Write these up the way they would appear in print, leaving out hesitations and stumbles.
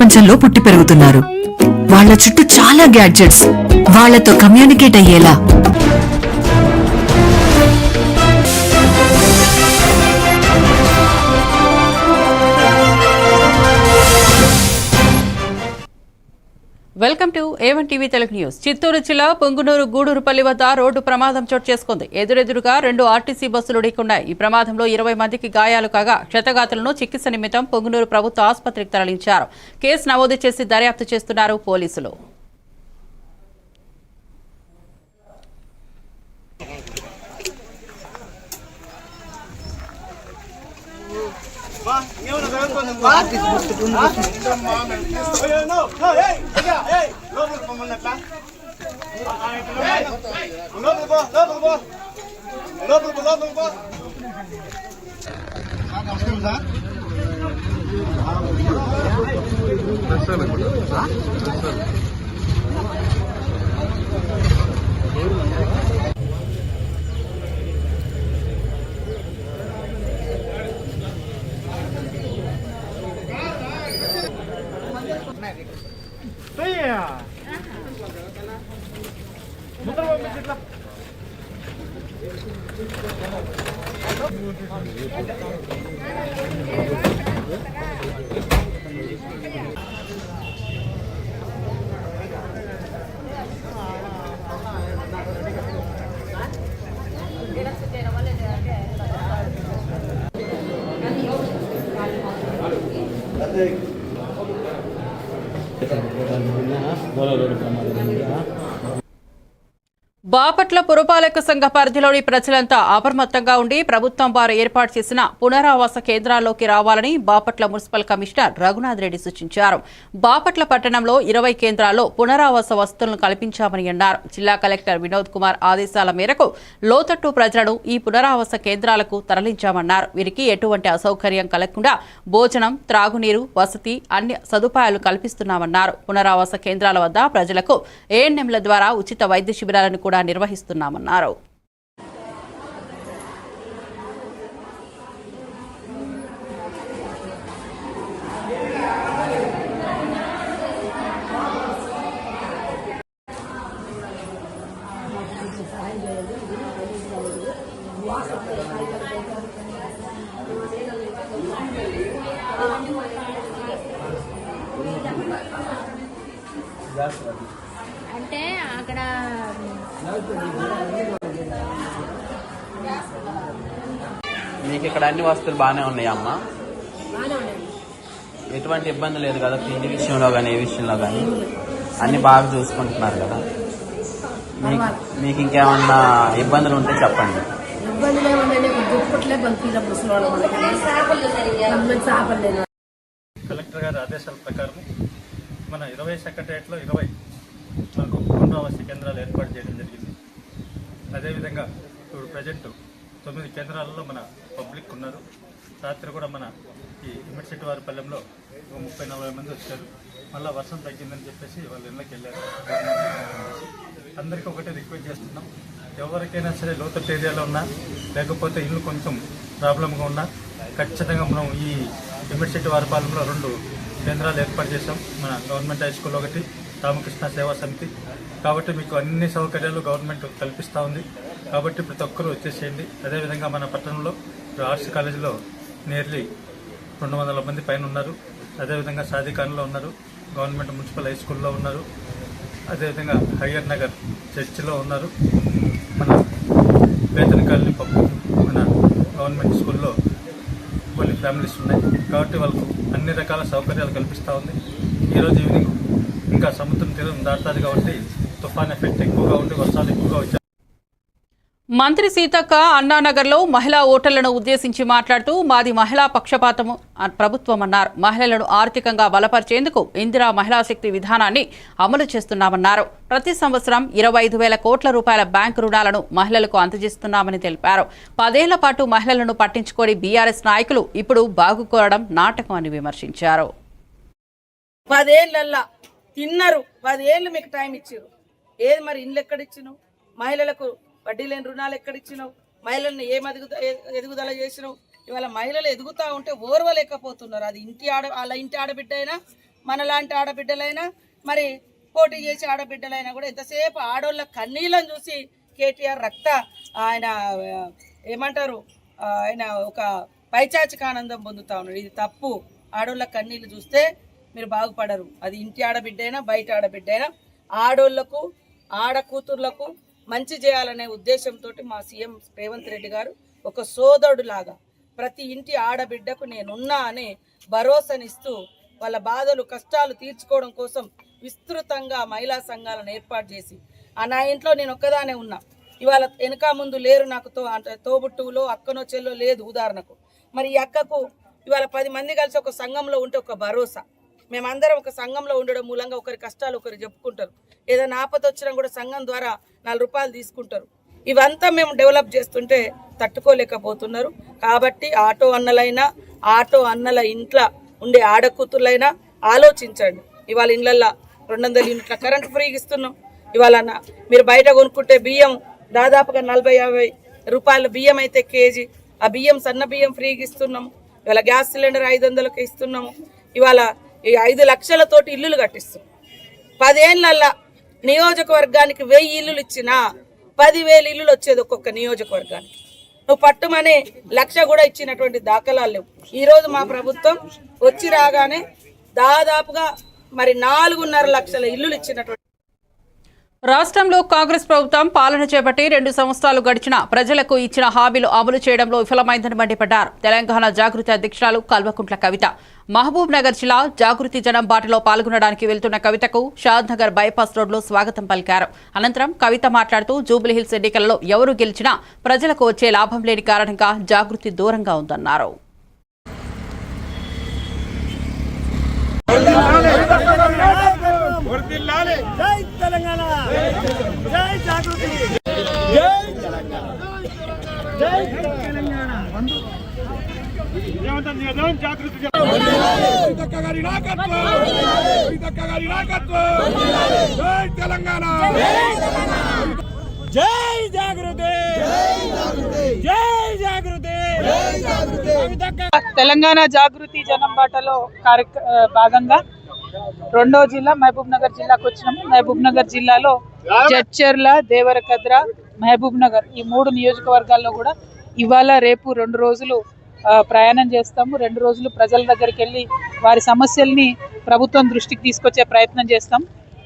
ప్రపంచంలో పుట్టి పెరుగుతున్నారు. వాళ్ళ చుట్టూ చాలా గ్యాడ్జెట్స్, వాళ్ళతో కమ్యూనికేట్ అయ్యేలా. Welcome to A1 TV Telugu news. Chittoor జిల్లా పొంగునూరు గూడూరుపల్లి వద్ద రోడ్డు ప్రమాదం చోటు చేసుకుంది. ఎదురెదురుగా 2 ఆర్టీసీ బస్సులు ఢీకొన్నాయి. ఈ ప్రమాదంలో 20 మందికి గాయాలు కాగా క్షతగాతులను చికిత్స నిమిత్తం పొంగునూరు ప్రభుత్వ ఆసుపత్రికి తరలించారు. కేసు నమోదు చేసి దర్యాప్తు చేస్తున్నారు పోలీసులు. బాపట్ల పురపాలక సంఘ పరిధిలోని ప్రజలంతా అప్రమత్తంగా ఉండి ప్రభుత్వం వారు ఏర్పాటు చేసిన పునరావాస కేంద్రాల్లోకి రావాలని బాపట్ల మున్సిపల్ కమిషనర్ రఘునాథ్ రెడ్డి సూచించారు. బాపట్ల పట్టణంలో 20 కేంద్రాల్లో పునరావాస వసతులను కల్పించామని అన్నారు. జిల్లా కలెక్టర్ వినోద్ కుమార్ ఆదేశాల మేరకు లోతట్టు ప్రజలను ఈ పునరావాస కేంద్రాలకు తరలించామన్నారు. వీరికి ఎటువంటి అసౌకర్యం కలగకుండా భోజనం, త్రాగునీరు, వసతి అన్ని సదుపాయాలు కల్పిస్తున్నామన్నారు. పునరావాస కేంద్రాల వద్ద ప్రజలకు ఏఎన్ఎంల ద్వారా ఉచిత వైద్య శిబిరాలను కూడా నిర్వహిస్తున్నామన్నారు. అంటే అక్కడ మీకు ఇక్కడ అన్ని వస్తువులు బాగానే ఉన్నాయి అమ్మా, ఎటువంటి ఇబ్బంది లేదు కదా? తిండి విషయంలో కానీ ఏ విషయంలో కానీ అన్ని బాగా చూసుకుంటున్నారు కదా? మీకు ఇంకేమన్నా ఇబ్బందులు ఉంటే చెప్పండి. కలెక్టర్ గారి ఆదేశాల ప్రకారం మన 20 సెక్రటరియట్లో 20 మనకు పునరావాస కేంద్రాలు ఏర్పాటు చేయడం జరిగింది. అదేవిధంగా ఇప్పుడు ప్రజెంట్ 9 కేంద్రాలలో మన పబ్లిక్ ఉన్నారు. రాత్రి కూడా మన ఈ ఇమ్మడిచెట్టు వారి పల్లెంలో 30-40 మంది వచ్చారు. మళ్ళీ వర్షం తగ్గిందని చెప్పేసి వాళ్ళ ఇళ్ళకి వెళ్ళారు. అందరికీ ఒకటే రిక్వెస్ట్ చేస్తున్నాం, ఎవరికైనా సరే లోతట్టు ఏరియాలో ఉన్నా లేకపోతే ఇల్లు కొంచెం ప్రాబ్లంగా ఉన్నా ఖచ్చితంగా మనం ఈ ఇమ్మడిచెట్టు వారి పాలెంలో 2 కేంద్రాలు ఏర్పాటు చేశాం. మన గవర్నమెంట్ హై స్కూల్ ఒకటి, రామకృష్ణ సేవా సమితి. కాబట్టి మీకు అన్ని సౌకర్యాలు గవర్నమెంట్ కల్పిస్తూ ఉంది. కాబట్టి ప్రతి ఒక్కరూ వచ్చేసేయండి. అదేవిధంగా మన పట్టణంలో ఆర్ట్స్ కాలేజీలో నియర్లీ 200 మంది పైన ఉన్నారు. అదేవిధంగా సాధికారంలో ఉన్నారు, గవర్నమెంట్ మున్సిపల్ హై స్కూల్లో ఉన్నారు, అదేవిధంగా హయ్యర్ నగర్ చర్చిలో ఉన్నారు, మన వేతన కాలనీ పప్పు మన గవర్నమెంట్ స్కూల్లో కొన్ని ఫ్యామిలీస్ ఉన్నాయి. కాబట్టి వాళ్ళకు అన్ని రకాల సౌకర్యాలు కల్పిస్తూ ఉంది. ఈరోజు ఈవినింగ్ ఇంకా సముద్రం తీరం దాటుతుంది కాబట్టి తుఫాన్ ఎఫెక్ట్ ఎక్కువగా ఉండి వర్షాలు ఎక్కువగా వచ్చాయి. మంత్రి సీతక్క అన్నానగర్లో మహిళా ఓటర్లను ఉద్దేశించి మాట్లాడుతూ మాది మహిళా పక్షపాతము ప్రభుత్వం అన్నారు. మహిళలను ఆర్థికంగా బలపరిచేందుకు ఇందిరా మహిళా శక్తి విధానాన్ని అమలు చేస్తున్నామన్నారు. ప్రతి సంవత్సరం 25,000 కోట్ల రూపాయల బ్యాంకు రుణాలను మహిళలకు అందజేస్తున్నామని తెలిపారు. 10 ఏళ్ల పాటు మహిళలను పట్టించుకోని బీఆర్ఎస్ నాయకులు ఇప్పుడు బాగుకోవడం నాటకం అని విమర్శించారు. 10 ఏళ్ళల్లా తిన్నారు, 10 ఏళ్ళు మీకు టైం ఇచ్చారు. ఏది మరి ఇండ్లు ఎక్కడిచ్చినావు? మహిళలకు వడ్డీ లేని రుణాలు ఎక్కడిచ్చినావు? మహిళలను ఎదుగుదల చేసినావు? ఇవాళ మహిళలు ఎదుగుతూ ఉంటే ఓర్వలేకపోతున్నారు. అది వాళ్ళ ఇంటి ఆడబిడ్డ అయినా మనలాంటి ఆడబిడ్డలైనా మరి పోటీ చేసే ఆడబిడ్డలైనా కూడా ఎంతసేపు ఆడోళ్ళ కన్నీళ్ళని చూసి కేటీఆర్ ఆయన ఏమంటారు ఆయన ఒక పైచాచిక ఆనందం పొందుతా ఉన్నాడు. ఇది తప్పు. ఆడోళ్ళ కన్నీళ్ళు చూస్తే మీరు బాగుపడరు. అది ఇంటి ఆడబిడ్డైనా బయట ఆడబిడ్డైనా ఆడోళ్లకు ఆడకూతుర్లకు మంచి చేయాలనే ఉద్దేశంతో మా సీఎం రేవంత్ రెడ్డి గారు ఒక సోదరుడులాగా ప్రతి ఇంటి ఆడబిడ్డకు నేనున్నా అనే భరోసానిస్తూ వాళ్ళ బాధలు కష్టాలు తీర్చుకోవడం కోసం విస్తృతంగా మహిళా సంఘాలను ఏర్పాటు చేసి నా ఇంట్లో నేను ఒక్కదానే ఉన్నా. ఇవాళ వెనక ముందు లేరు నాకు తోబుట్టువులో అక్కనో చెల్లో లేదు ఉదాహరణకు. మరి ఈ అక్కకు ఇవాళ 10 మంది కలిసి ఒక సంఘంలో ఉంటే ఒక భరోసా. మేమందరం ఒక సంఘంలో ఉండడం మూలంగా ఒకరి కష్టాలు ఒకరు చెప్పుకుంటారు. ఏదైనా ఆపద వచ్చినా కూడా సంఘం ద్వారా 4 రూపాయలు తీసుకుంటారు. ఇవంతా మేము డెవలప్ చేస్తుంటే తట్టుకోలేకపోతున్నారు. కాబట్టి ఆటో అన్నల ఇంట్లో ఉండే ఆడకూతుర్లైనా ఆలోచించండి. ఇవాళ ఇళ్ళల్లో 200 యూనిట్ల కరెంట్ ఫ్రీగా ఇస్తున్నాం. ఇవాళ మీరు బయట కొనుక్కుంటే బియ్యం దాదాపుగా 40-50 రూపాయల బియ్యం అయితే కేజీ. ఆ బియ్యం సన్న బియ్యం ఫ్రీగా ఇస్తున్నాము. ఇవాళ గ్యాస్ సిలిండర్ 500కి ఇస్తున్నాము. ఇవాళ ఈ 5 లక్షలతోటి ఇల్లులు కట్టిస్తున్నాం. 10 ఏళ్ళల్లో నియోజకవర్గానికి 1000 ఇల్లులు ఇచ్చినా 10,000 ఇల్లులు వచ్చేది ఒక్కొక్క నియోజకవర్గానికి. నువ్వు పట్టుమని 1,00,000 కూడా ఇచ్చినటువంటి దాఖలాలు లేవు. ఈరోజు మా ప్రభుత్వం వచ్చి రాగానే దాదాపుగా మరి 4.5 లక్షల ఇల్లులు ఇచ్చినటువంటి రాష్ట్రంలో కాంగ్రెస్ ప్రభుత్వం పాలన చేపట్టి 2 సంవత్సరాలు గడిచిన ప్రజలకు ఇచ్చిన హామీలు అమలు చేయడంలో విఫలమైందని మండిపడ్డారు. తెలంగాణ జాగృతి అధ్యక్షురాలు కల్వకుంట్ల కవిత. మహబూబ్ నగర్ జిల్లా జాగృతి జనం బాటలో పాల్గొనడానికి వెళ్తున్న కవితకు షాద్ నగర్ బైపాస్ రోడ్లో స్వాగతం పలికారు. అనంతరం కవిత మాట్లాడుతూ జూబ్లీహిల్స్ ఎన్నికలలో ఎవరు గెలిచినా ప్రజలకు వచ్చే లాభం లేని కారణంగా జాగృతి దూరంగా ఉందన్నారు. జై తెలంగాణ, జై జాగృతి, జై తెలంగాణ, జై తెలంగాణ. జాగృతి గారి నాయకత్వం, గారి నాయకత్వం, జై తెలంగాణ, జై జాగృతి, జై జాగృతి. తెలంగాణ జాగృతి జనం బాటలో భాగంగా 2వ జిల్లా మహబూబ్ నగర్ జిల్లాకు వచ్చినాము. మహబూబ్ నగర్ జిల్లాలో జడ్చర్ల, దేవరకద్ర, మహబూబ్ నగర్ ఈ 3 నియోజకవర్గాల్లో కూడా ఇవాళ రేపు 2 రోజులు ప్రయాణం చేస్తాము. 2 రోజులు ప్రజల దగ్గరికి వెళ్ళి వారి సమస్యల్ని ప్రభుత్వం దృష్టికి తీసుకొచ్చే ప్రయత్నం చేస్తాం.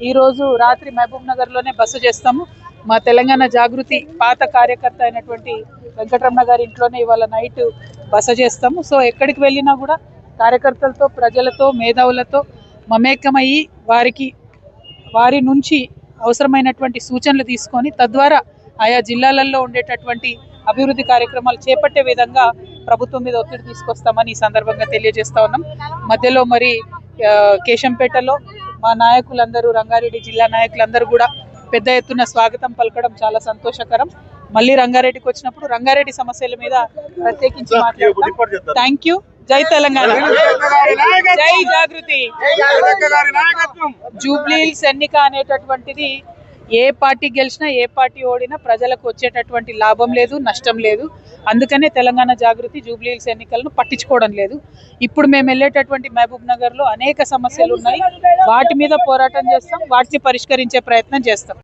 ఈ రోజు రాత్రి మహబూబ్ నగర్లోనే బస చేస్తాము. మా తెలంగాణ జాగృతి పాత కార్యకర్త అయినటువంటి వెంకటరమణ గారి ఇంట్లోనే ఇవాళ నైట్ బస చేస్తాము. సో ఎక్కడికి వెళ్ళినా కూడా కార్యకర్తలతో, ప్రజలతో, మేధావులతో మమేకమయ్యి వారి నుంచి అవసరమైనటువంటి సూచనలు తీసుకొని తద్వారా ఆయా జిల్లాలలో ఉండేటటువంటి అభివృద్ధి కార్యక్రమాలు చేపట్టే విధంగా ప్రభుత్వం మీద ఒత్తిడి తీసుకొస్తామని ఈ సందర్భంగా తెలియజేస్తా ఉన్నాం. మధ్యలో మరి కేశంపేటలో మా నాయకులందరూ, రంగారెడ్డి జిల్లా నాయకులందరూ కూడా పెద్ద ఎత్తున స్వాగతం పలకడం చాలా సంతోషకరం. మళ్ళీ రంగారెడ్డికి వచ్చినప్పుడు రంగారెడ్డి సమస్యల మీద ప్రత్యేకించి మాట్లాడతాం. Thank you. జై తెలంగాణ, జై జాగృతి. జూబ్లీహిల్స్ ఎన్నిక అనేటటువంటిది ఏ పార్టీ గెలిచినా ఏ పార్టీ ఓడినా ప్రజలకు వచ్చేటటువంటి లాభం లేదు, నష్టం లేదు. అందుకనే తెలంగాణ జాగృతి జూబ్లీహిల్స్ ఎన్నికలను పట్టించుకోవడం లేదు. ఇప్పుడు మేము వెళ్ళేటటువంటి మహబూబ్ నగర్లో అనేక సమస్యలు ఉన్నాయి. వాటి మీద పోరాటం చేస్తాం, వాటిని పరిష్కరించే ప్రయత్నం చేస్తాం.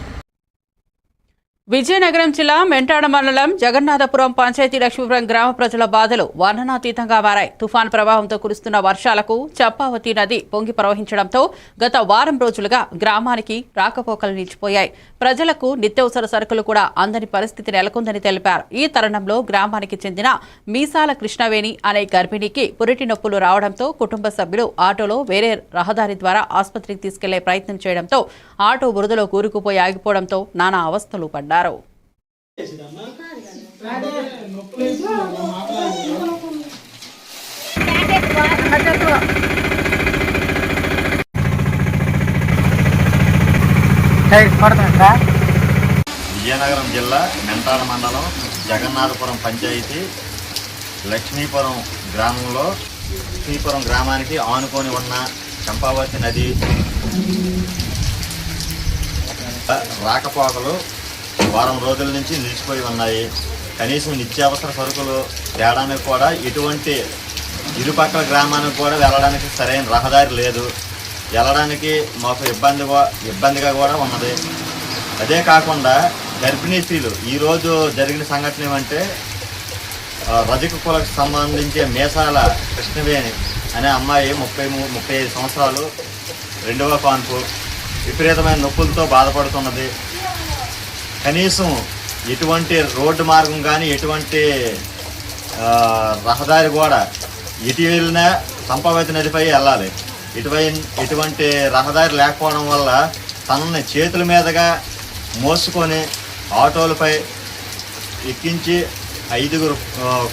విజయనగరం జిల్లా మెంటాడ మండలం జగన్నాథపురం పంచాయతీ లక్ష్మీపురం గ్రామ ప్రజల బాధలు వర్ణనాతీతంగా మారాయి. తుఫాన్ ప్రభావంతో కురుస్తున్న వర్షాలకు చంపావతి నది పొంగి ప్రవహించడంతో గత వారం రోజులుగా గ్రామానికి రాకపోకలు నిలిచిపోయాయి. ప్రజలకు నిత్యావసర సరుకులు కూడా అందని పరిస్థితి నెలకొందని తెలిపారు. ఈ తరుణంలో గ్రామానికి చెందిన మీసాల కృష్ణవేణి అనే గర్భిణికి పురిటి నొప్పులు రావడంతో కుటుంబ సభ్యులు ఆటోలో వేరే రహదారి ద్వారా ఆసుపత్రికి తీసుకెళ్లే ప్రయత్నం చేయడంతో ఆటో బురదలో కూరుకుపోయి ఆగిపోవడంతో నానా అవస్థలు పడ్డారు. విజయనగరం జిల్లా మెంటాడ మండలం జగన్నాథపురం పంచాయతీ లక్ష్మీపురం గ్రామంలో లక్ష్మీపురం గ్రామానికి ఆనుకొని ఉన్న చంపావతి నది రాకపోకలు వారం రోజుల నుంచి నిలిచిపోయి ఉన్నాయి. కనీసం నిత్యావసర సరుకులు తేడానికి కూడా ఇటువంటి ఇరుపక్కల గ్రామానికి కూడా వెళ్ళడానికి సరైన రహదారి లేదు. వెళ్ళడానికి మాకు ఇబ్బందిగా కూడా ఉన్నది. అదే కాకుండా గర్భిణీ స్త్రీలు ఈరోజు జరిగిన సంఘటన ఏమంటే రజక కులకు సంబంధించే మేసాల కృష్ణవేణి అనే అమ్మాయి 35 సంవత్సరాలు, 2వ కాన్పు, విపరీతమైన నొప్పులతో బాధపడుతున్నది. కనీసం ఎటువంటి రోడ్డు మార్గం కానీ ఎటువంటి రహదారి కూడా ఎటు వెళ్ళినా సంపవతి నదిపై వెళ్ళాలి. ఇటువంటి రహదారి లేకపోవడం వల్ల తనని చేతుల మీదుగా మోసుకొని ఆటోలపై ఎక్కించి 5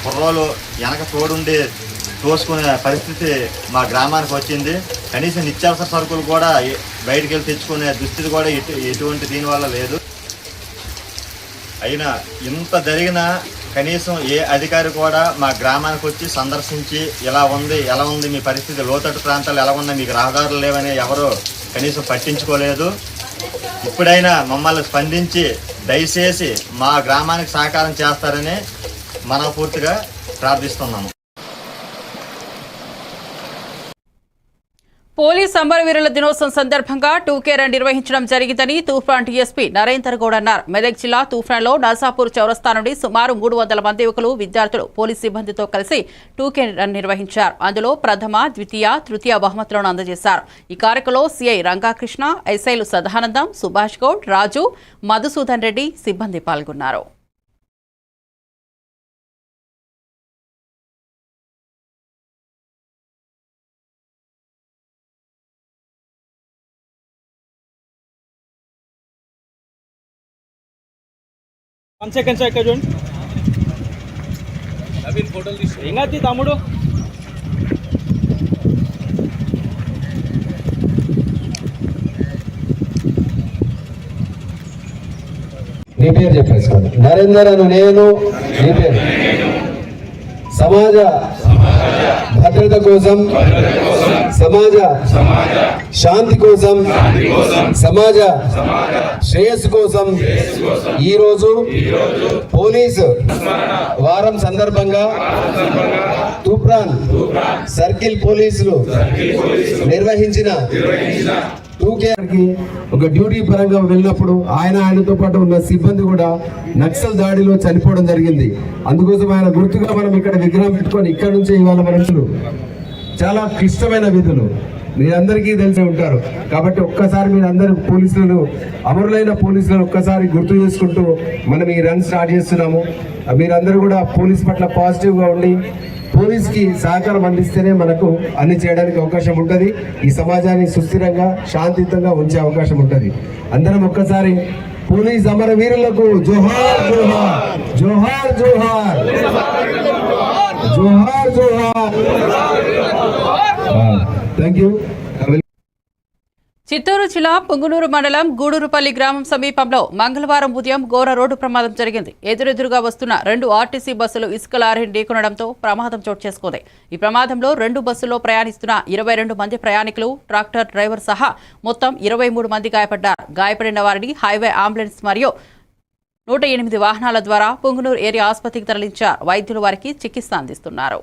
కుర్రోలు వెనక తోడుండి తోసుకునే పరిస్థితి మా గ్రామానికి వచ్చింది. కనీసం నిత్యావసర సరుకులు కూడా బయటికి వెళ్ళి తెచ్చుకునే దుస్థితి కూడా ఎటువంటి దీనివల్ల లేదు. అయినా ఇంత జరిగినా కనీసం ఏ అధికారి కూడా మా గ్రామానికి వచ్చి సందర్శించి ఎలా ఉంది మీ పరిస్థితి, లోతట్టు ప్రాంతాలు ఎలా ఉన్నాయి, మీకు రహదారులు లేవని ఎవరు కనీసం పట్టించుకోలేదు. ఇప్పుడైనా మమ్మల్ని స్పందించి దయచేసి మా గ్రామానికి సహకారం చేస్తారని మనస్ఫూర్తిగా ప్రార్థిస్తున్నాము. పోలీస్ అమరవీరుల దినోత్సవం సందర్భంగా 2K రన్ నిర్వహించడం జరిగిందని తూఫాన్ డీఎస్పీ నరేందర్ గౌడ్ అన్నారు. మెదక్ జిల్లా తూఫాన్లో నర్సాపూర్ చౌరస్తా నుండి సుమారు 300 మంది యువకులు, విద్యార్థులు పోలీస్ సిబ్బందితో కలిసి 2K రన్ నిర్వహించారు. అందులో ప్రథమ, ద్వితీయ, తృతీయ బహుమతులను అందజేశారు. ఈ కార్యక్రమంలో సిఐ రంగాకృష్ణ, ఎస్ఐలు సదానందం, సుభాష్ గౌడ్, రాజు, మధుసూదన్ రెడ్డి సిబ్బంది పాల్గొన్నారు. సెకండ్ సార్ ఇక్కడ చూడండి. ఏం కాదు తమ్ముడు. నీ పేరు చెప్పేసుకోండి. నరేందర్ అను నేను, నీ పేరు. సమాజ భద్రత కోసం, సమాజ శాంతి కోసం, సమాజ శ్రేయస్సు కోసం ఈరోజు పోలీసు వారం సందర్భంగా తూప్రాన్ సర్కిల్ పోలీసులు నిర్వహించిన 2K ఒక డ్యూటీ పరంగా వెళ్ళినప్పుడు ఆయనతో పాటు ఉన్న సిబ్బంది కూడా నక్సల్ దాడిలో చనిపోవడం జరిగింది. అందుకోసం ఆయన గుర్తుగా మనం ఇక్కడ విగ్రహం పెట్టుకొని ఇక్కడ నుంచి ఇవాళ మనుషులు చాలా క్లిష్టమైన విధులు మీరందరికీ తెలిసి ఉంటారు. కాబట్టి ఒక్కసారి మీరందరూ పోలీసులను, అమరులైన పోలీసులను ఒక్కసారి గుర్తు చేసుకుంటూ మనం ఈ రన్ స్టార్ట్ చేస్తున్నాము. మీరందరూ కూడా పోలీస్ పట్ల పాజిటివ్గా ఉండి పోలీస్కి సహకారం అందిస్తేనే మనకు అన్ని చేయడానికి అవకాశం ఉంటుంది. ఈ సమాజాన్ని సుస్థిరంగా, శాంతియుతంగా ఉంచే అవకాశం ఉంటుంది. అందరం ఒక్కసారి పోలీస్ అమరవీరులకు జోహార్ జోహార్, జోహార్ జోహార్, జోహార్ జోహార్. Thank you. చిత్తూరు జిల్లా పుంగునూరు మండలం గూడూరుపల్లి గ్రామం సమీపంలో మంగళవారం ఉదయం ఘోర రోడ్డు ప్రమాదం జరిగింది. ఎదురెదురుగా వస్తున్న 2 ఆర్టీసీ బస్సులు ఇసుక లారీని ఢీకొనడంతో ప్రమాదం చోటు చేసుకుంది. ఈ ప్రమాదంలో 2 బస్సుల్లో ప్రయాణిస్తున్న 22 మంది ప్రయాణికులు, ట్రాక్టర్ డ్రైవర్ సహా మొత్తం 23 మంది గాయపడ్డారు. గాయపడిన వారిని హైవే అంబులెన్స్ మరియు 108 వాహనాల ద్వారా పుంగునూరు ఏరియా ఆసుపత్రికి తరలించారు. వైద్యులు వారికి చికిత్స అందిస్తున్నారు.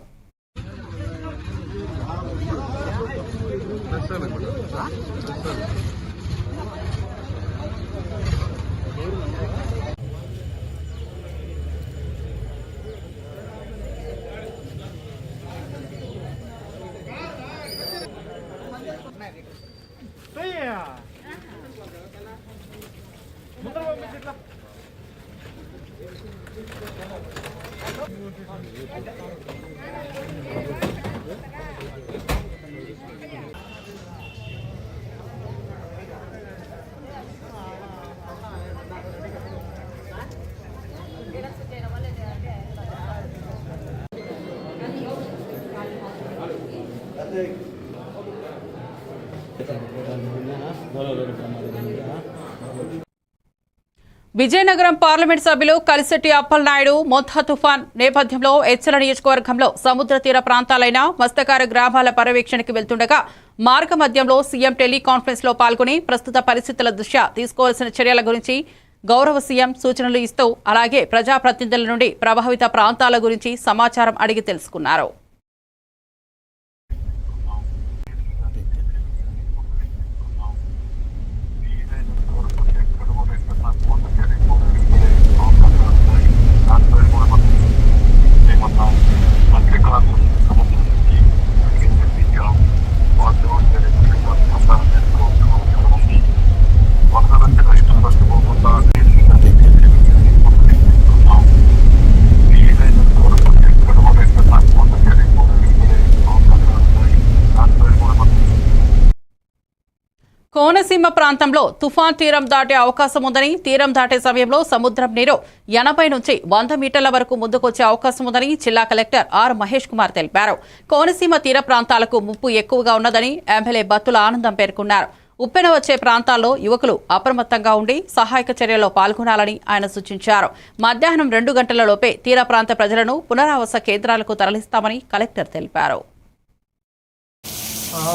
విజయనగరం పార్లమెంట్ సభ్యులు కలిశెట్టి అప్పలనాయుడు మొంతా తుఫాన్ నేపథ్యంలో ఎచ్చల నియోజకవర్గంలో సముద్ర తీర ప్రాంతాలైన మస్తకార గ్రామాల పర్యవేక్షణకు వెళ్తుండగా మార్గ మధ్యంలో సీఎం టెలికాన్ఫరెన్స్ లో పాల్గొని ప్రస్తుత పరిస్థితుల దృష్ట్యా తీసుకోవాల్సిన చర్యల గురించి గౌరవ సీఎం సూచనలు ఇస్తూ అలాగే ప్రజాప్రతినిధుల నుండి ప్రభావిత ప్రాంతాల గురించి సమాచారం అడిగి తెలుసుకున్నారు. కోనసీమ ప్రాంతంలో తుఫాన్ తీరం దాటే అవకాశం ఉందని, తీరం దాటే సమయంలో సముద్రం నీరు 80 నుంచి 100 మీటర్ల వరకు ముందుకొచ్చే అవకాశం ఉందని జిల్లా కలెక్టర్ ఆర్ మహేష్ కుమార్ తెలిపారు. కోనసీమ తీర ప్రాంతాలకు ముప్పు ఎక్కువగా ఉన్నదని ఎమ్మెల్యే బత్తుల ఆనందం పేర్కొన్నారు. ఉప్పెన వచ్చే ప్రాంతాల్లో యువకులు అప్రమత్తంగా ఉండి సహాయక చర్యల్లో పాల్గొనాలని ఆయన సూచించారు. మధ్యాహ్నం 2 గంటల లోపే తీర ప్రాంత ప్రజలను పునరావాస కేంద్రాలకు తరలిస్తామని కలెక్టర్ తెలిపారు.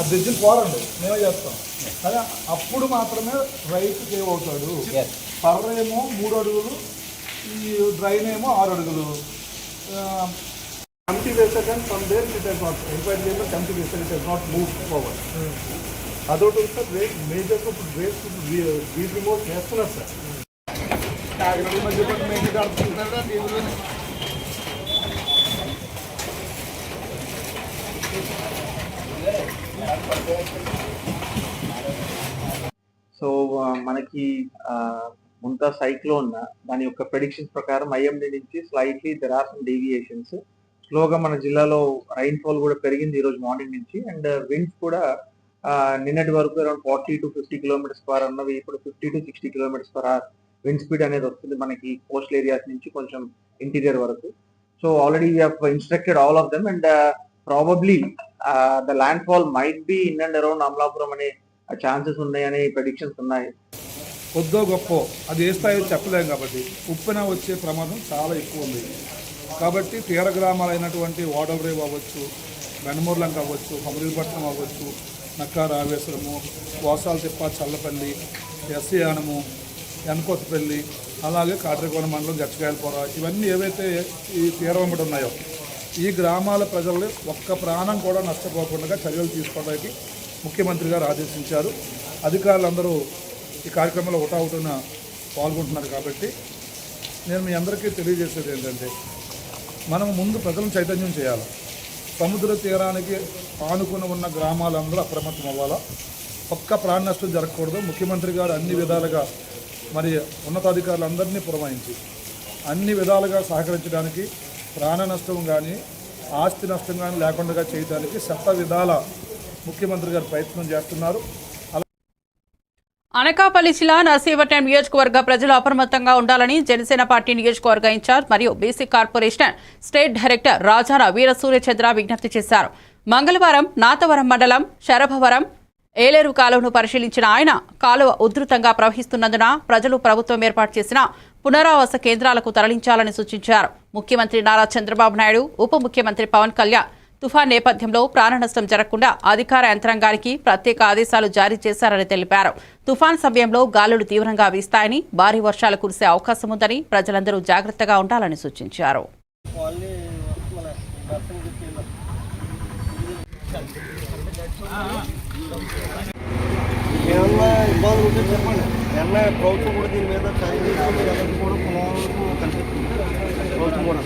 బ్రిడ్జిలు పోరండి, మేమే చేస్తాం. అదే అప్పుడు మాత్రమే రైతు సేవ్ అవుతాడు. పర్ర ఏమో 3 అడుగులు, ఈ డ్రైన్ ఏమో 6 అడుగులు. కమిటీ వేసాక from there it has not enquiry చేయడం, కమిటీ వేసాక it has not move forward. అదొకటి సార్ రేట్ మేజర్గా ఇప్పుడు రేట్ వీటి రిమోట్ చేస్తున్నారు సార్. కాకినాడ మధ్య మేము కడుతున్నారా దీనిలోనే. సో మనకి ముంతా సైక్లోన్ దాని యొక్క ప్రెడిక్షన్స్ ప్రకారం ఐఎండీ నుంచి slightly there are some deviations. స్లోగా మన జిల్లాలో రైన్ఫాల్ కూడా పెరిగింది ఈరోజు మార్నింగ్ నుంచి. అండ్ విండ్స్ కూడా నిన్నటి వరకు around 40 to 50 kilometres per hour ఉన్నవి ఇప్పుడు 50 to 60 kilometres per hour wind speed అనేది వస్తుంది మనకి కోస్టల్ ఏరియాస్ నుంచి కొంచెం ఇంటీరియర్ వరకు. So already we have instructed all of them and probably the landfall might be in and around Amalapuram అనే chances ఉన్నాయని ప్రెడిక్షన్స్ ఉన్నాయి. కొద్దో గొప్ప అది ఏ స్థాయిలో చెప్పలేము కాబట్టి ఉప్పెన వచ్చే ప్రమాదం చాలా ఎక్కువ ఉంది. కాబట్టి తీర గ్రామాలైనటువంటి వాడవరేవ్ అవ్వచ్చు, బెనమూర్లంక అవ్వచ్చు, హమరీపట్నం అవ్వచ్చు, నక్కా రావేశ్వరము, వాసాల తిప్ప, చల్లపల్లి, ఎస్సీయానము, ఎన్కొత్తపల్లి, అలాగే కాట్రికోణ మండలం, గచ్చకాయలపొర, ఇవన్నీ ఏవైతే ఈ తీరవెంబడి ఉన్నాయో ఈ గ్రామాల ప్రజలు ఒక్క ప్రాణం కూడా నష్టపోకుండా చర్యలు తీసుకోవడానికి ముఖ్యమంత్రి గారు ఆదేశించారు. అధికారులందరూ ఈ కార్యక్రమంలో ఒకటవుతున్న పాల్గొంటున్నారు. కాబట్టి నేను మీ అందరికీ తెలియజేసేది ఏంటంటే మనం ముందు ప్రజలను చైతన్యం చేయాలి. సముద్ర తీరానికి ఆనుకుని ఉన్న గ్రామాలందరూ అప్రమత్తం అవ్వాలా. ఒక్క ప్రాణ నష్టం జరగకూడదు. ముఖ్యమంత్రి గారు అన్ని విధాలుగా మరి ఉన్నతాధికారులందరినీ పురమాయించి అన్ని విధాలుగా సహకరించడానికి, ప్రాణ నష్టం కానీ ఆస్తి నష్టం కానీ లేకుండా చేయడానికి శత విధాల ముఖ్యమంత్రి గారు ప్రయత్నం చేస్తున్నారు. అనకాపల్లి జిల్లా నర్సీపట్నం నియోజకవర్గ ప్రజలు అప్రమత్తంగా ఉండాలని జనసేన పార్టీ నియోజకవర్గ ఇన్ఛార్జ్ మరియు BC corporation state director Rajana వీరసూర్యచంద్ర విజ్ఞప్తి చేశారు. మంగళవారం నాతవరం మండలం శరభవరం ఏలేరు కాలువను పరిశీలించిన ఆయన కాలువ ఉధృతంగా ప్రవహిస్తున్నందున ప్రజలు ప్రభుత్వం ఏర్పాటు చేసిన పునరావాస కేంద్రాలకు తరలించాలని సూచించారు. ముఖ్యమంత్రి నారా చంద్రబాబు నాయుడు, ఉప ముఖ్యమంత్రి పవన్ కళ్యాణ్ తుఫాన్ నేపథ్యంలో ప్రాణ నష్టం జరగకుండా అధికార యంత్రాంగానికి ప్రత్యేక ఆదేశాలు జారీ చేశారని తెలిపారు. తుఫాన్ సమయంలో గాలులు తీవ్రంగా వీస్తాయని, భారీ వర్షాలు కురిసే అవకాశం ఉందని ప్రజలందరూ జాగ్రత్తగా ఉండాలని సూచించారు. ఏమన్నా ఇబ్బందులు ఉంటే చెప్పండి. ఏమన్నా ప్రభుత్వం కూడా దీని మీద చర్య తీసుకుని ఎవరికి కూడా పొలాలకు కనిపిస్తుంది. ప్రభుత్వం కూడా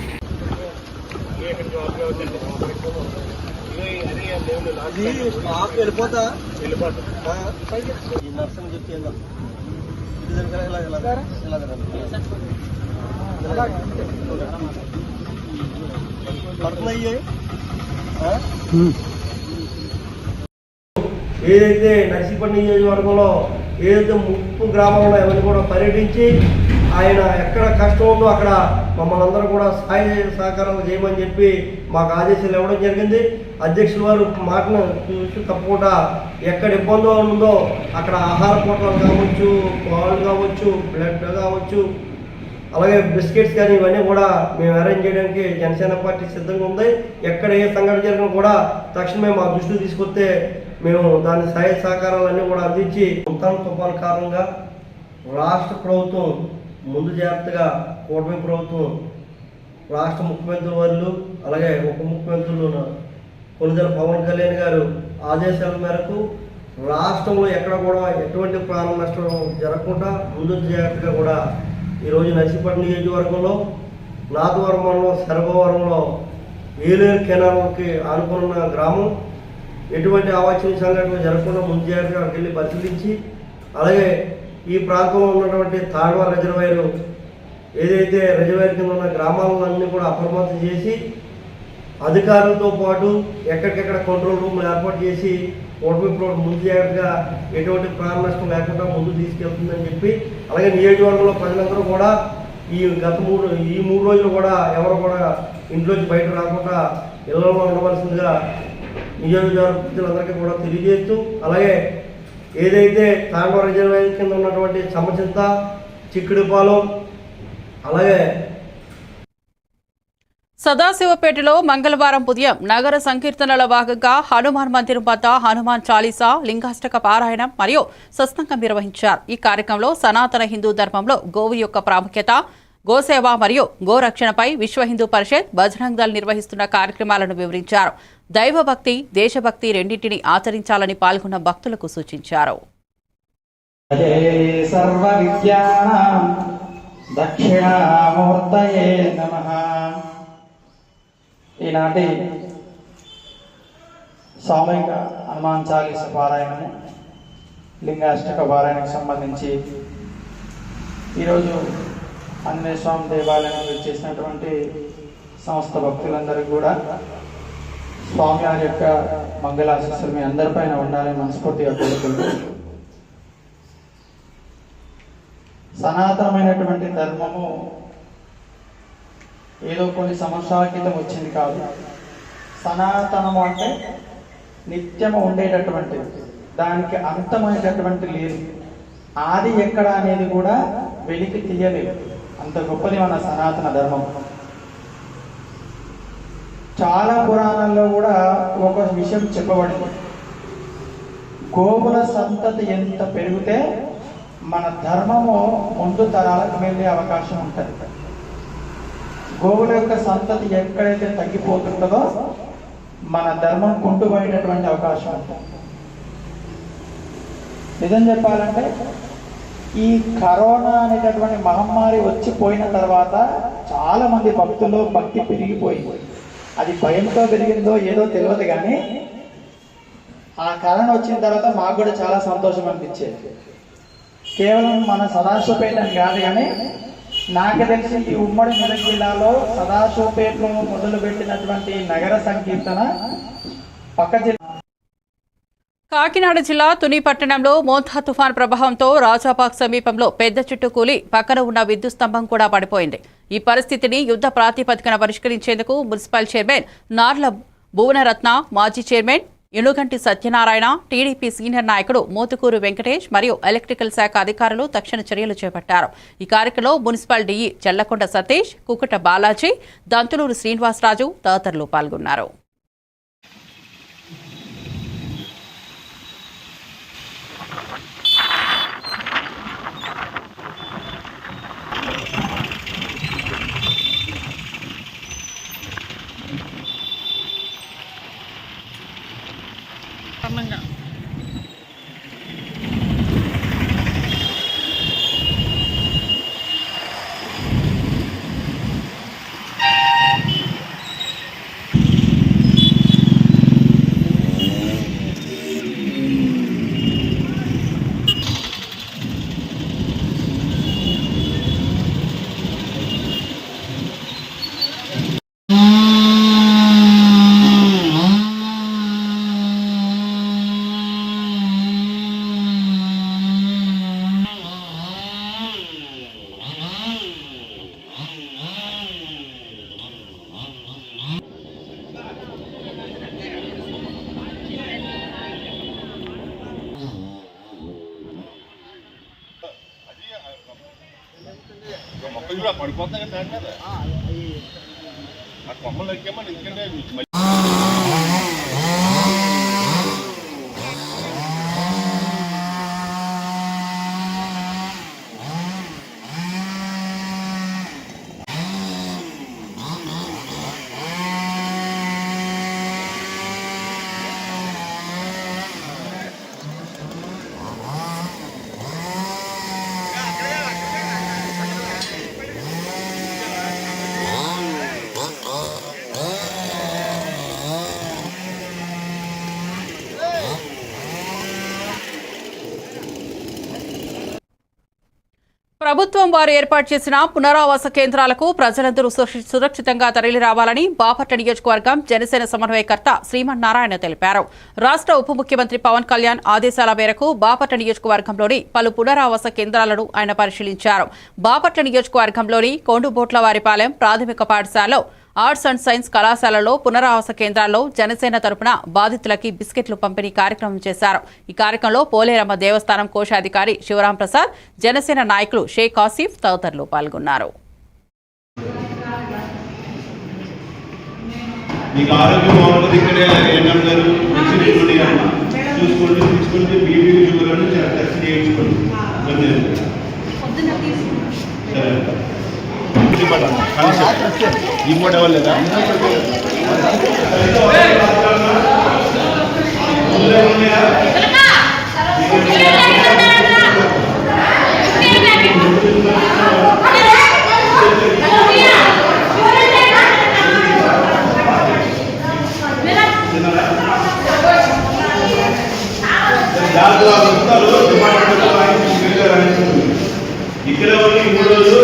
ఇది స్టాక్ వెళ్ళిపోతా ఈ నర్సని చెప్పి పడుతున్నాయి. ఏదైతే నర్సీపట్నం నియోజకవర్గంలో ఏదైతే ముప్పు గ్రామంలో ఎవరిని కూడా పర్యటించి ఆయన ఎక్కడ కష్టం ఉందో అక్కడ మమ్మల్ని అందరూ కూడా సహాయ సహకారాలు చేయమని చెప్పి మాకు ఆదేశాలు ఇవ్వడం జరిగింది. అధ్యక్షుల వారు మాటను చూసి తప్పకుండా ఎక్కడ ఇబ్బంది ఉందో అక్కడ ఆహార పొట్లాలు కావచ్చు, పాలు కావచ్చు, బ్లడ్ కావచ్చు, అలాగే బిస్కెట్స్ కానీ ఇవన్నీ కూడా మేము అరేంజ్ చేయడానికి జనసేన పార్టీ సిద్ధంగా ఉంది. ఎక్కడ ఏ సంఘటన జరిగినా కూడా తక్షణమే మా దృష్టికి తీసుకొస్తే మేము దాని సహాయ సహకారాలన్నీ కూడా అందించి తుఫాను కారణంగా రాష్ట్ర ప్రభుత్వం ముందు జాగ్రత్తగా కూటమి ప్రభుత్వం రాష్ట్ర ముఖ్యమంత్రి వర్యులు అలాగే ఉప ముఖ్యమంత్రులు కొణిదెల పవన్ కళ్యాణ్ గారు ఆదేశాల మేరకు రాష్ట్రంలో ఎక్కడ కూడా ఎటువంటి ప్రాణ నష్టం జరగకుండా ముందు జాగ్రత్తగా కూడా ఈరోజు నర్సీపట్నం నియోజకవర్గంలో నాతవరం మండలం శరభవరంలో ఏలేరు కెనాల్కి ఆనుకున్న గ్రామం ఎటువంటి అవాంఛనీయ సంఘటనలు జరగకుండా ముందు జాగ్రత్తగా అక్కడికి వెళ్ళి పరిశీలించి అలాగే ఈ ప్రాంతంలో ఉన్నటువంటి తాళ్వ రిజర్వాయర్ ఏదైతే రిజర్వాయర్ కింద ఉన్న గ్రామాలన్నీ కూడా అప్రమత్తం చేసి అధికారులతో పాటు ఎక్కడికెక్కడ కంట్రోల్ రూమ్లు ఏర్పాటు చేసి ఓటమి ముందు జాగ్రత్తగా ఎటువంటి ప్రాణ నష్టం లేకుండా ముందు తీసుకెళ్తుందని చెప్పి, అలాగే నియోజకవర్గంలో ప్రజలందరూ కూడా ఈ మూడు రోజులు కూడా ఎవరు కూడా ఇంట్లోంచి బయట రాకుండా ఇళ్లలో ఉండవలసిందిగా నియోజకవర్గ ప్రజలందరికీ కూడా తెలియజేస్తూ, అలాగే ఏదైతే తాండవ రిజర్వాయర్ కింద ఉన్నటువంటి సమచింత, చిక్కుడుపాలెం, అలాగే సదాశివపేటలో మంగళవారం ఉదయం నగర సంకీర్తనల భాగంగా హనుమాన్ మందిరం వద్ద హనుమాన్ చాలీసా, లింగాష్టక పారాయణం మరియు సత్సంగం నిర్వహించారు. ఈ కార్యక్రమంలో సనాతన హిందూ ధర్మంలో గోవు యొక్క ప్రాముఖ్యత, గోసేవ మరియు గోరక్షణపై విశ్వ హిందూ పరిషత్, బజరంగ్ దళ్ నిర్వహిస్తున్న కార్యక్రమాలను వివరించారు. దైవభక్తి, దేశభక్తి రెండింటిని ఆచరించాలని పాల్గొన్న భక్తులకు సూచించారు. ఈనాటి సామూహిక హనుమాన్ చాలీస పారాయణము, లింగాష్టక పారాయణకు సంబంధించి ఈరోజు ఆంజనేయ స్వామి దేవాలయంలో చేసినటువంటి సమస్త భక్తులందరికీ కూడా స్వామివారి యొక్క మంగళాశీస్సులు మీ అందరిపైన ఉండాలని మనస్ఫూర్తిగా కోరుకుంటున్నాను. సనాతనమైనటువంటి ధర్మము ఏదో కొన్ని సంవత్సరాల క్రితం వచ్చింది కాదు. సనాతనము అంటే నిత్యము ఉండేటటువంటిది, దానికి అంతమైనటువంటి లేదు, ఆది ఎక్కడ అనేది కూడా వెలికి తీయలేదు. అంత గొప్పది మన సనాతన ధర్మం. చాలా పురాణాల్లో కూడా ఒక విషయం చెప్పబడింది. గోవుల సంతతి ఎంత పెరిగితే మన ధర్మము ముందు తరాలకు వెళ్ళే అవకాశం ఉంటుంది. గోవుల యొక్క సంతతి ఎక్కడైతే తగ్గిపోతుంటుందో మన ధర్మం కుంటుపోయేటటువంటి అవకాశం ఉంటుంది. నిజం చెప్పాలంటే ఈ కరోనా అనేటటువంటి మహమ్మారి వచ్చిపోయిన తర్వాత చాలా మంది భక్తులు భక్తి పెరిగిపోయింది. అది భయంతో పెరిగిందో ఏదో తెలియదు, కానీ ఆ కరోనా వచ్చిన తర్వాత మాకు కూడా చాలా సంతోషం అనిపించేది. కేవలం మన సదాశివపేట అని కాదు, కానీ నాకు తెలిసి ఈ ఉమ్మడి మెదక్ జిల్లాలో సదాశివపేటలో మొదలుపెట్టినటువంటి నగర సంకీర్తన పక్క జిల్లా కాకినాడ జిల్లా తుని పట్టణంలో మోంతా తుఫాన్ ప్రభావంతో రాజాపాక్ సమీపంలో పెద్ద చెట్టు కూలి పక్కన ఉన్న విద్యుత్ స్తంభం కూడా పడిపోయింది. ఈ పరిస్థితిని యుద్ధ ప్రాతిపదికన పరిష్కరించేందుకు మున్సిపల్ చైర్మన్ నార్ల భువనరత్న, మాజీ chairman Enuganti Satyanarayana, TDP senior నాయకుడు మోతుకూరు వెంకటేష్ మరియు ఎలక్ట్రికల్ శాఖ అధికారులు తక్షణ చర్యలు చేపట్టారు. ఈ కార్యక్రమంలో మున్సిపల్ డీఈ చెల్లకొండ సతీష్, కుకట బాలాజీ, దంతులూరు శ్రీనివాసరాజు తదితరులు పాల్గొన్నారు. పడిపోతాయి దాని మీద ఆ కొమ్మలు ఎక్కేమని ఎందుకంటే ప్రభుత్వం వారు ఏర్పాటు చేసిన పునరావాస కేంద్రాలకు ప్రజలందరూ సురక్షితంగా తరలి రావాలని బాపట్ల నియోజకవర్గం జనసేన సమన్వయకర్త శ్రీమన్నారాయణ తెలిపారు. రాష్ట్ర ఉప ముఖ్యమంత్రి పవన్ కళ్యాణ్ ఆదేశాల మేరకు బాపట్ల నియోజకవర్గంలోని పలు పునరావాస కేంద్రాలను ఆయన పరిశీలించారు. బాపట్ల నియోజకవర్గంలోని కొండుబోట్లవారిపాలెం ప్రాథమిక పాఠశాలలో, ఆర్ట్స్ అండ్ సైన్స్ కళాశాలలో, పునరావాస కేంద్రాల్లో జనసేన తరపున బాధితులకి బిస్కెట్లు పంపిణీ కార్యక్రమం చేశారు. ఈ కార్యక్రమంలో పోలేరమ్మ దేవస్థానం కోశాధికారి శివరాం ప్రసాద్, జనసేన నాయకులు షేక్ ఆసిఫ్ తదితరులు పాల్గొన్నారు. ఈ మూడు అవ్వలేదా? ఇక్కడ ఈ 3 రోజులు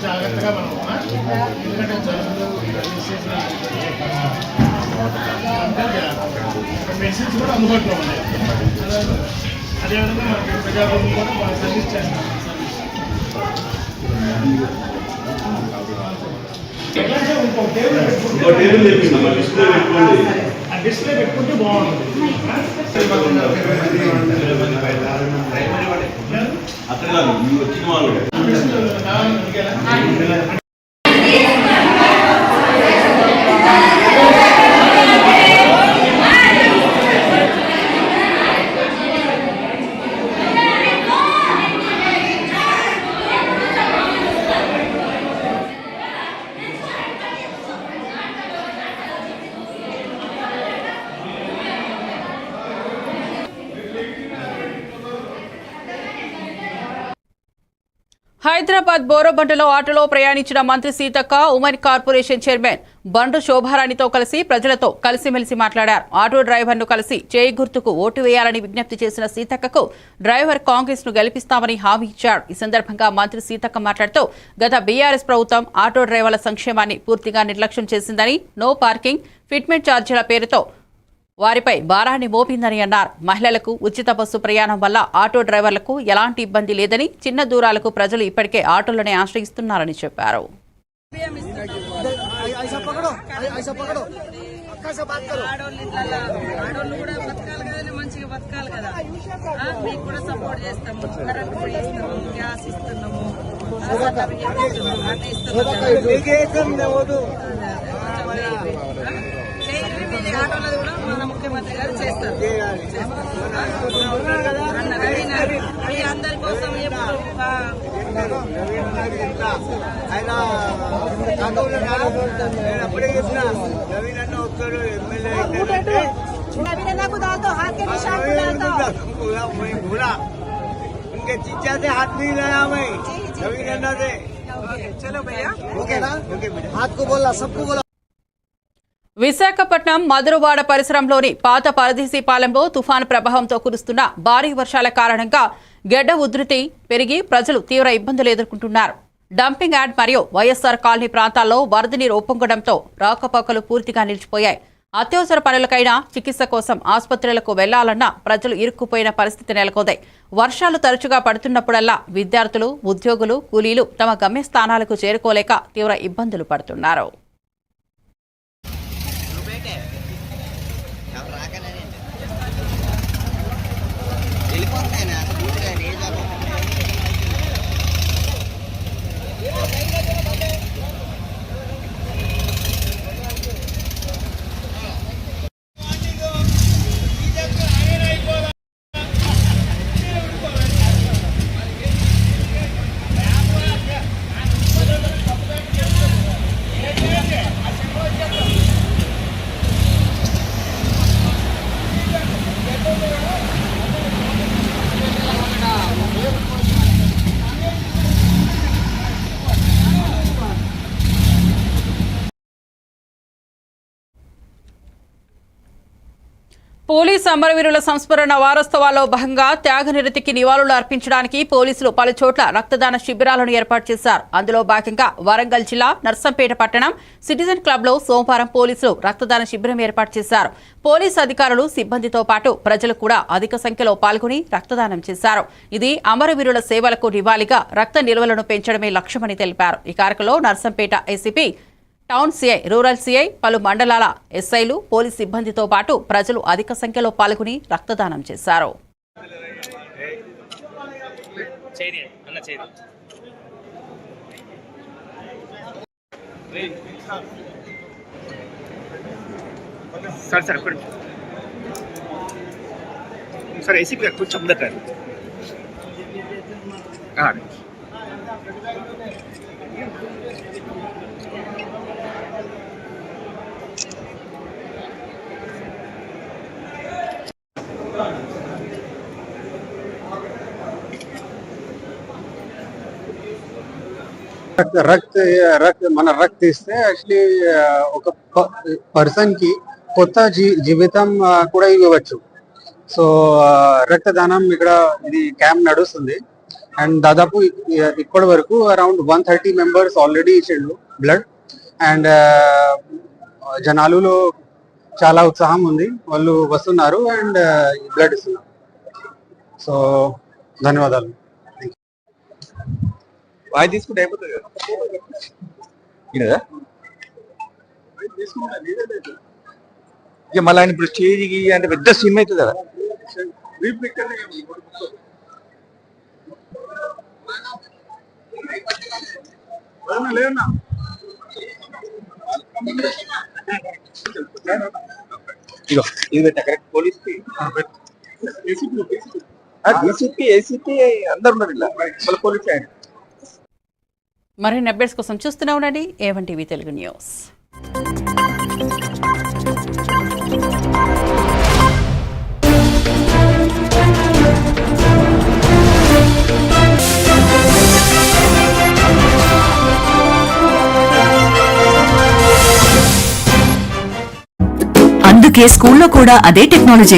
జాగ్రత్తగా మనం ఎందుకంటే మెడిసిన్స్ కూడా అందుబాటులో ఉన్నాయి. అదేవిధంగా మనకి ప్రజాప్రభుత్వం కూడా బాగా సర్వీస్ చేస్తాం. డిస్ప్లే పెట్టుకుంటే బాగుంటుంది. అక్కడ కాదు, మీరు వచ్చిన వాళ్ళు హైదరాబాద్ బోరబండలో ఆటోలో ప్రయాణించిన మంత్రి సీతక్క ఉమెన్ కార్పొరేషన్ చైర్మన్ బండు శోభారాణితో కలిసి ప్రజలతో కలిసిమెలిసి మాట్లాడారు. ఆటో డ్రైవర్ను కలిసి చేయి గుర్తుకు ఓటు వేయాలని విజ్ఞప్తి చేసిన సీతక్కకు డ్రైవర్ కాంగ్రెస్ ను గెలిపిస్తామని హామీ ఇచ్చారు. ఈ సందర్భంగా మంత్రి సీతక్క మాట్లాడుతూ గత బీఆర్ఎస్ ప్రభుత్వం ఆటో డ్రైవర్ల సంక్షేమాన్ని పూర్తిగా నిర్లక్ష్యం చేసిందని, నో పార్కింగ్, ఫిట్మెంట్ ఛార్జీల పేరుతో వారిపై భారాన్ని మోపిందని అన్నారు. మహిళలకు ఉచిత బస్సు ప్రయాణం వల్ల ఆటో డ్రైవర్లకు ఎలాంటి ఇబ్బంది లేదని, చిన్న దూరాలకు ప్రజలు ఇప్పటికే ఆటోలనే ఆశ్రయిస్తున్నారని చెప్పారు. ఆటోలది కూడా మన ముఖ్యమంత్రి గారు చేస్తారు. అవి అందరి కోసం ఆయన అప్పుడే చెప్పిన నవీన్ అన్న వస్తాడు ఎమ్మెల్యే ఇంకా చిచ్చాతే హాత్ మీ నవీన్ అన్నదే. చలో భయ్యా, ఓకేనా? హాత్ కు బోలా, సబ్కు బోలా. విశాఖపట్నం మధురవాడ పరిసరంలోని పాత పరదేశీపాలెంలో తుఫాను ప్రభావంతో కురుస్తున్న భారీ వర్షాల కారణంగా గెడ్డ ఉధృతి పెరిగి ప్రజలు తీవ్ర ఇబ్బందులు ఎదుర్కొంటున్నారు. డంపింగ్ యార్డ్ మరియు వైఎస్ఆర్ కాలనీ ప్రాంతాల్లో వరద నీరు ఉప్పొంగడంతో రాకపోకలు పూర్తిగా నిలిచిపోయాయి. అత్యవసర పనులకైనా, చికిత్స కోసం ఆసుపత్రులకు వెళ్లాలన్నా ప్రజలు ఇరుక్కుపోయిన పరిస్థితి నెలకొంది. వర్షాలు తరచుగా పడుతున్నప్పుడల్లా విద్యార్థులు, ఉద్యోగులు, కూలీలు తమ గమ్యస్థానాలకు చేరుకోలేక తీవ్ర ఇబ్బందులు పడుతున్నారు. పోలీస్ అమరవీరుల సంస్మరణ వారోత్సవాల్లో భాగంగా త్యాగనిరతికి నివాళులు అర్పించడానికి పోలీసులు పలు చోట్ల రక్తదాన శిబిరాలను ఏర్పాటు చేశారు. అందులో భాగంగా వరంగల్ జిల్లా నర్సంపేట పట్టణం సిటిజన్ క్లబ్ లో సోమవారం పోలీసులు రక్తదాన శిబిరం ఏర్పాటు చేశారు. పోలీసు అధికారులు, సిబ్బందితో పాటు ప్రజలు కూడా అధిక సంఖ్యలో పాల్గొని రక్తదానం చేశారు. ఇది అమరవీరుల సేవలకు నివాళిగా రక్త నిల్వలను పెంచడమే లక్ష్యమని తెలిపారు. ఈ కార్యక్రమంలో Narsampet ACP, town CI, rural CI, పలు మండలాల ఎస్ఐలు, పోలీస్ సిబ్బందితో పాటు ప్రజలు అధిక సంఖ్యలో పాల్గొని రక్తదానం చేశారు. మన రక్త ఇస్తే యాక్చువల్లీ ఒక పర్సన్ కి కొత్త జీవితం కూడా ఇవ్వచ్చు. సో రక్తదానం ఇక్కడ ఇది క్యాంప్ నడుస్తుంది అండ్ దాదాపు ఇప్పటి వరకు అరౌండ్ 130 మెంబర్స్ ఆల్రెడీ ఇచ్చిండు బ్లడ్ అండ్ జనాలులో చాలా ఉత్సాహం ఉంది, వాళ్ళు వస్తున్నారు అండ్ బ్లడ్ ఇస్తున్నారు. సో ధన్యవాదాలు. వాయి తీసుకుంటే అయిపోతుంది కదా ఇక మళ్ళీ ఆయన ఇప్పుడు స్టేజ్కి అంటే పెద్ద సినిమా అవుతుంది కదా. ఇగో ఇది పెట్టా కరెక్ట్ పోలీస్కి డీసీపీ, ఏసీపీ అందరు ఉన్నారు ఇలా మళ్ళీ పోలీస్ ఆయన. మరిన్ని అప్డేట్స్ కోసం చూస్తూనే ఉండండి A1 TV తెలుగు న్యూస్. అందుకే స్కూల్లో కూడా అదే టెక్నాలజీ